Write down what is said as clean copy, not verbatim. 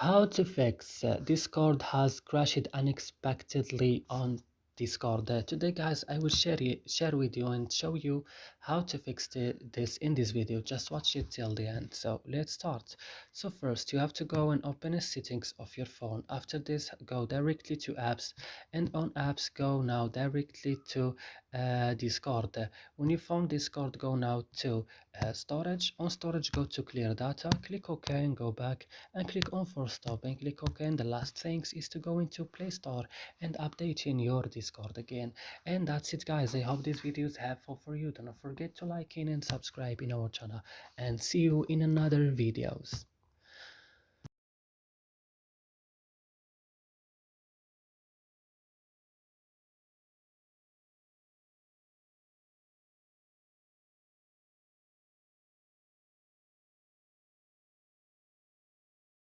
How to fix Discord has crashed unexpectedly on Discord. Today, guys, I will share with you and show you how to fix this in this video. Just watch it till the end. So let's start. So first, you have to go and open the settings of your phone. After this, go directly to apps, and on apps, go now directly to Discord. When you found Discord, go now to storage. On storage, go to clear data, click OK and go back and click on for stop and click OK. And the last things is to go into Play Store and update in your Discord again. And that's it, guys. I hope this video is helpful for you. Don't forget to like in and subscribe in our channel, and see you in another videos.